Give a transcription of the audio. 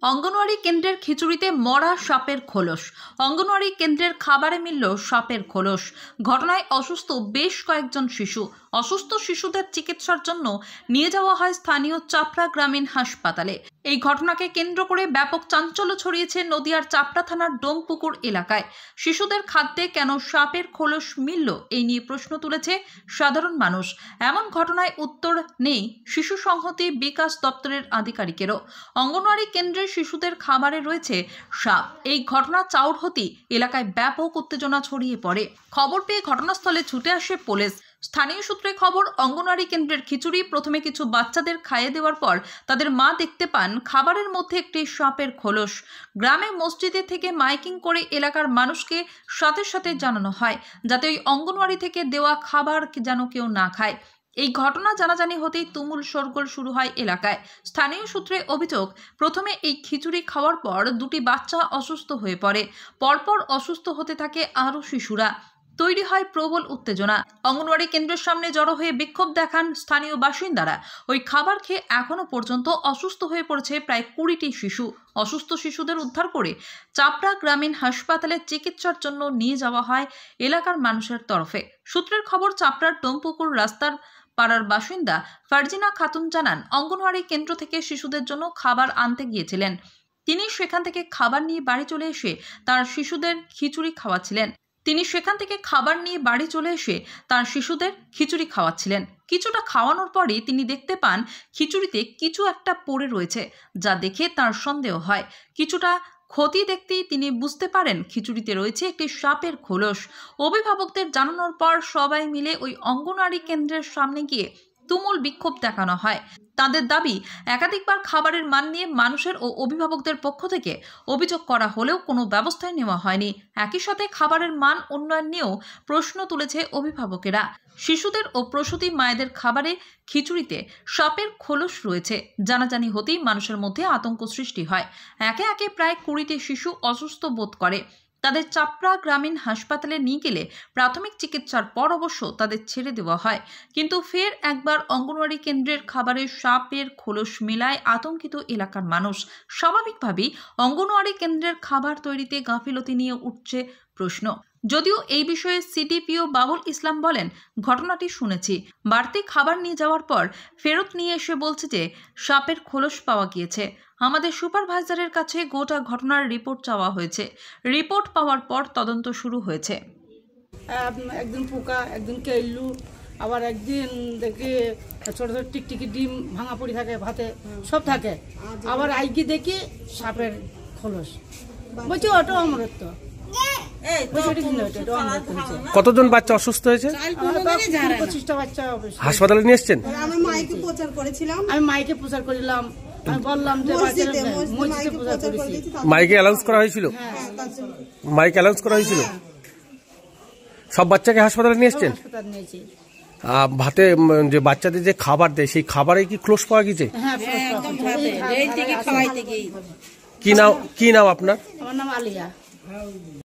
অঙ্গনওয়াড়ি কেন্দ্রের খিচুড়িতে মরা সাপের খোলস। অঙ্গনওয়াড়ি কেন্দ্রের খাবারে মিলল সাপের খোলস। ঘটনায় অসুস্থ বেশ কয়েকজন শিশু। অসুস্থ শিশুদের চিকিৎসার জন্য নিয়ে যাওয়া হয় স্থানীয় চাপড়া গ্রামীণ হাসপাতালে। এই ঘটনাকে কেন্দ্র করে ব্যাপক চাঞ্চল্য ছড়িয়েছে নদিয়ার চাপড়া থানার ডোমপুকুর এলাকায়। শিশুদের খাদ্যে কেন সাপের খোলস মিলল, এই নিয়ে প্রশ্ন তুলেছে সাধারণ মানুষ। এমন ঘটনায় উত্তর নেই শিশু সংহতি বিকাশ দপ্তরের আধিকারিকেরও। অঙ্গনওয়াড়ি কেন্দ্রের শিশুদের খাবারে রয়েছে সাপ। এই ঘটনা চাউরহতি এলাকায় ব্যাপক উত্তেজনা ছড়িয়ে পড়ে। খবর পেয়ে ঘটনাস্থলে ছুটে আসে পুলিশ। স্থানীয় সূত্রে খবর, অঙ্গনওয়াড়ি কেন্দ্রের খিচুড়ি প্রথমে কিছু বাচ্চাদের খাইয়ে দেওয়ার পর তাদের মা দেখতে পান খাবারের মধ্যে একটি সাপের খোলস। গ্রামে মসজিদে থেকে মাইকিং করে এলাকার মানুষকে সাথে সাথে জানানো হয় যাতে ওই অঙ্গনওয়াড়ি থেকে দেওয়া খাবার যেন কেউ না খায়। এই ঘটনা জানাজানি হতেই তুমুল শোরগোল শুরু হয় এলাকায়। স্থানীয় সূত্রে অভিযোগ, প্রথমে এই খিচুড়ি খাওয়ার পর দুটি বাচ্চা অসুস্থ হয়ে পড়ে। পরপর অসুস্থ হতে থাকে আরও শিশুরা। তৈরি হয় প্রবল উত্তেজনা। অঙ্গনওয়াড়ি কেন্দ্রের সামনে জড়ো হয়ে বিক্ষোভ দেখান স্থানীয় বাসিন্দারা। ওই খাবার খেয়ে এখনো পর্যন্ত অসুস্থ হয়ে পড়েছে প্রায় 20টি শিশু। অসুস্থ শিশুদের উদ্ধার করে চাপড়া গ্রামীণ হাসপাতালে চিকিৎসার জন্য নিয়ে যাওয়া হয় এলাকার মানুষের তরফে। সূত্রের খবর, চাপড়ার ডোমপুকুর রাস্তার পাড়ার বাসিন্দা ফারজিনা খাতুন জানান, অঙ্গনওয়াড়ি কেন্দ্র থেকে শিশুদের জন্য খাবার আনতে গিয়েছিলেন। তিনি সেখান থেকে খাবার নিয়ে বাড়ি চলে এসে তার শিশুদের খিচুড়ি খাওয়াচ্ছিলেন। কিছুটা খাওয়ানোর পরে তিনি দেখতে পান খিচুড়িতে কিছু একটা পড়ে রয়েছে, যা দেখে তার সন্দেহ হয়। কিছুটা ক্ষতি দেখতেই তিনি বুঝতে পারেন খিচুড়িতে রয়েছে একটি সাপের খোলস। অভিভাবকদের জানানোর পর সবাই মিলে ওই অঙ্গনওয়াড়ি কেন্দ্রের সামনে গিয়ে তুমুল বিক্ষোভ দেখানো হয়। তাদের দাবি, একাধিকবার খাবারের মান নিয়ে মানুষের ও অভিভাবকদের পক্ষ থেকে অভিযোগ করা হলেও কোনো ব্যবস্থাই নেওয়া হয়নি। একই সাথে খাবারের মান উন্নয়ন নিয়েও প্রশ্ন তুলেছে অভিভাবকেরা। শিশুদের ও প্রসূতি মায়েদের খাবারে খিচুড়িতে সাপের খোলস রয়েছে জানাজানি হতেই মানুষের মধ্যে আতঙ্ক সৃষ্টি হয়। একে একে প্রায় 20টি শিশু অসুস্থ বোধ করে। তাদের চাপড়া গ্রামীণ হাসপাতালে নিয়ে গেলে প্রাথমিক চিকিৎসার পর অবশ্য তাদের ছেড়ে দেওয়া হয়। কিন্তু ফের একবার অঙ্গনওয়াড়ি কেন্দ্রের খাবারে সাপের খোলস মেলায় আতঙ্কিত এলাকার মানুষ। স্বাভাবিকভাবেই অঙ্গনওয়াড়ি কেন্দ্রের খাবার তৈরিতে গাফিলতি নিয়ে উঠছে প্রশ্ন। যদিও এই বিষয়ে সিডিপিও বাবুল ইসলাম বলেন, ঘটনাটি শুনেছি, বাড়তি খাবার নিয়ে যাওয়ার পর ফেরত নিয়ে এসে বলছে যে সাপের খোলস পাওয়া গিয়েছে। আমাদের সুপারভাইজারের কাছে গোটা ঘটনার রিপোর্ট চাওয়া হয়েছে। রিপোর্ট পাওয়ার পর তদন্ত শুরু হয়েছে। একদিন পোকা, একদিন কেল্লু, আবার একদিন দেখি ছোট ছোট টিকটিকি ডিম ভাঙা পড়ি থাকে, ভাতে সব থাকে। আবার আইকি দেখি সাপের খোলস। বলছি ওটা অমরত্ব। কতজন বাচ্চা অসুস্থ হয়েছে? 25টা বাচ্চা হাসপাতালে নিয়ে এসছেন? আমি মাইকে প্রচার করিলাম। আমি বললাম যে মসজিদে প্রচার করেছি। মাইকে অ্যানাউন্স করা হয়েছিল? মাইকে অ্যানাউন্স করা হয়েছিল। সব বাচ্চাকে হাসপাতালে নিয়ে এসছেন? ভাতে যে বাচ্চাদের যে খাবার দেয়, সেই খাবারে কি খোলস পাওয়া গেছে? কি নাম আপনার? আমার নাম আলিয়া।